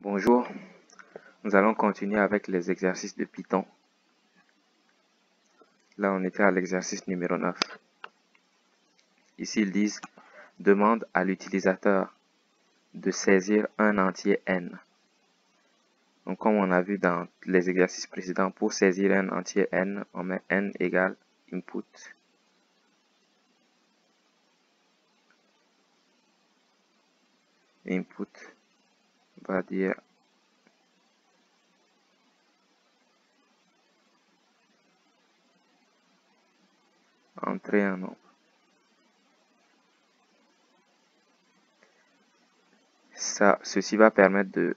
Bonjour, nous allons continuer avec les exercices de Python. Là, on était à l'exercice numéro 9. Ici, ils disent « Demande à l'utilisateur de saisir un entier n ». Donc, comme on a vu dans les exercices précédents, pour saisir un entier n, on met n égale input. Input va dire entrer un nombre. Ceci va permettre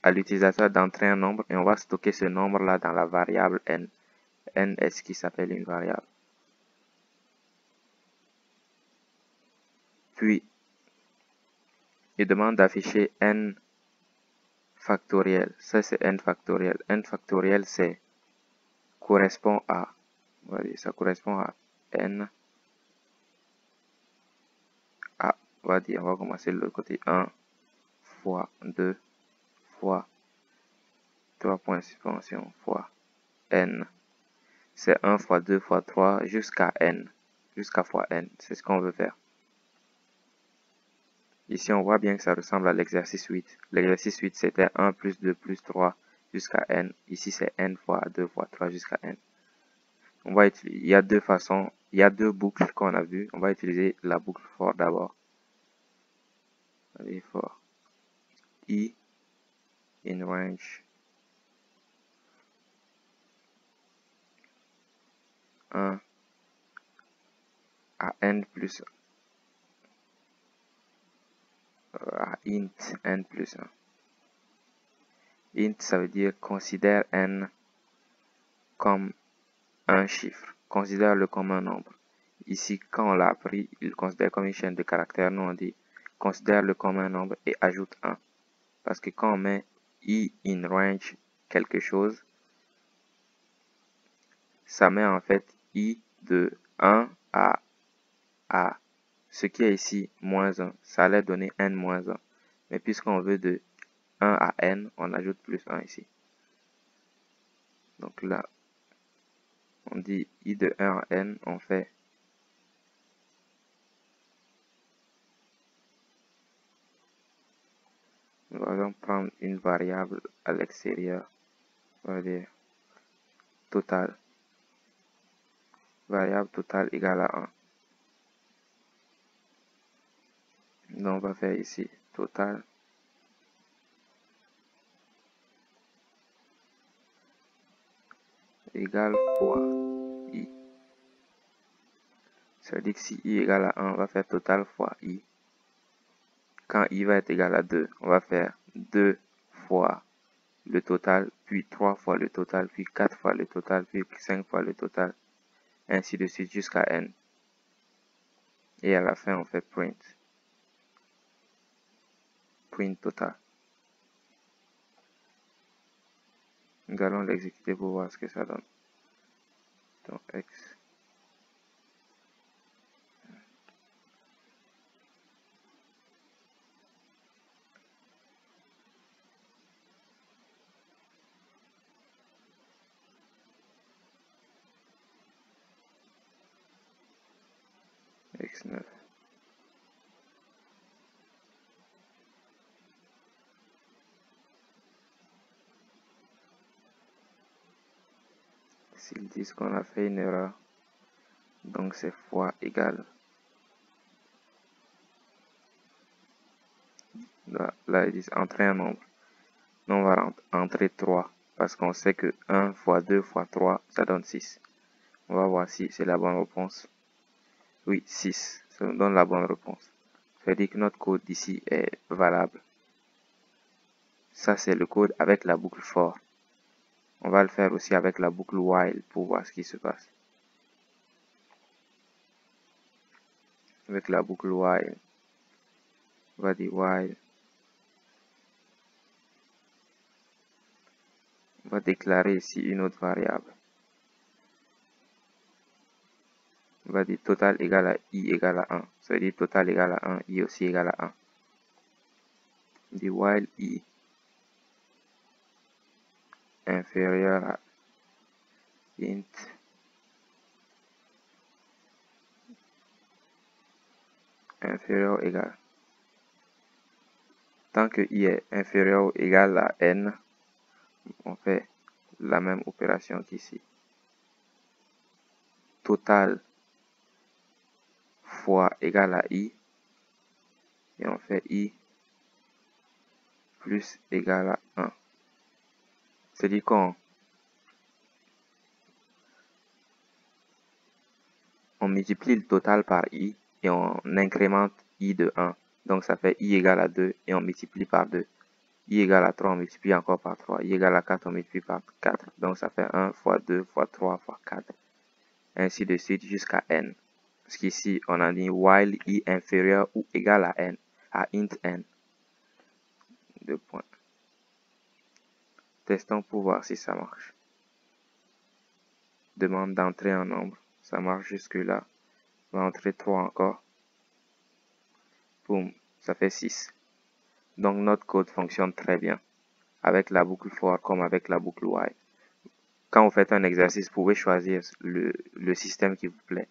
à l'utilisateur d'entrer un nombre et on va stocker ce nombre-là dans la variable n. N est ce qui s'appelle une variable. Puis, il demande d'afficher n factoriel. Ça, c'est n factoriel. N factoriel, correspond à, ça correspond à n. On va commencer de l'autre côté. 1 fois 2 fois 3 points de suspension fois n. C'est 1 fois 2 fois 3 jusqu'à n. Jusqu'à fois n. C'est ce qu'on veut faire. Ici, on voit bien que ça ressemble à l'exercice 8. L'exercice 8, c'était 1 plus 2 plus 3 jusqu'à n. Ici, c'est n fois 2 fois 3 jusqu'à n. Il y a deux façons, il y a deux boucles qu'on a vues. On va utiliser la boucle for d'abord. Allez, for i in range 1 à n plus à int n plus 1. Int, ça veut dire considère n comme un chiffre. Considère-le comme un nombre. Ici, quand on l'a appris, il considère comme une chaîne de caractères. Nous, on dit considère-le comme un nombre et ajoute 1. Parce que quand on met i in range quelque chose, ça met en fait i de 1 à ce qui est ici moins 1. Ça allait donner n moins 1. Mais puisqu'on veut de 1 à n, on ajoute plus 1 ici. Donc là, on dit i de 1 à n, on fait nous allons prendre une variable à l'extérieur. On va dire total. Variable totale égale à 1. Donc on va faire ici total égale fois i. Ça veut dire que si i égale à 1, on va faire total fois i. Quand i va être égal à 2, on va faire 2 fois le total, puis 3 fois le total, puis 4 fois le total, puis 5 fois le total, ainsi de suite jusqu'à n. Et à la fin, on fait print. Print total. Nous allons l'exécuter pour voir ce que ça donne. Donc, x. x9. S'ils disent qu'on a fait une erreur, donc c'est fois égal. Là, ils disent entrer un nombre. Nous, on va entrer 3 parce qu'on sait que 1 fois 2 fois 3, ça donne 6. On va voir si c'est la bonne réponse. Oui, 6. Ça nous donne la bonne réponse. Ça veut dire que notre code ici est valable. Ça, c'est le code avec la boucle for. On va le faire aussi avec la boucle while pour voir ce qui se passe. Avec la boucle while, on va dire while. On va déclarer ici une autre variable. On va dire total égale à i égale à 1. Ça veut dire total égale à 1, i aussi égale à 1. On dit while i inférieur à int inférieur ou égal. Tant que i est inférieur ou égal à n, on fait la même opération qu'ici. Total fois égal à i, et on fait i plus égal à 1. C'est-à-dire qu'on multiplie le total par i et on incrémente i de 1. Donc ça fait i égale à 2 et on multiplie par 2. I égale à 3, on multiplie encore par 3. I égale à 4, on multiplie par 4. Donc ça fait 1 fois 2 fois 3 fois 4. Ainsi de suite jusqu'à n. Parce qu'ici, on a dit while i inférieur ou égal à n, à int n. 2 points. Testons pour voir si ça marche. Demande d'entrer un nombre. Ça marche jusque-là. On va entrer 3 encore. Boum, ça fait 6. Donc notre code fonctionne très bien. Avec la boucle for comme avec la boucle while. Quand vous faites un exercice, vous pouvez choisir le système qui vous plaît.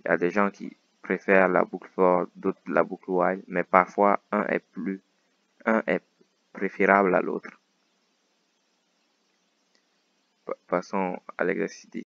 Il y a des gens qui préfèrent la boucle for, d'autres la boucle while, mais parfois un est préférable à l'autre. Passons à l'exercice 10.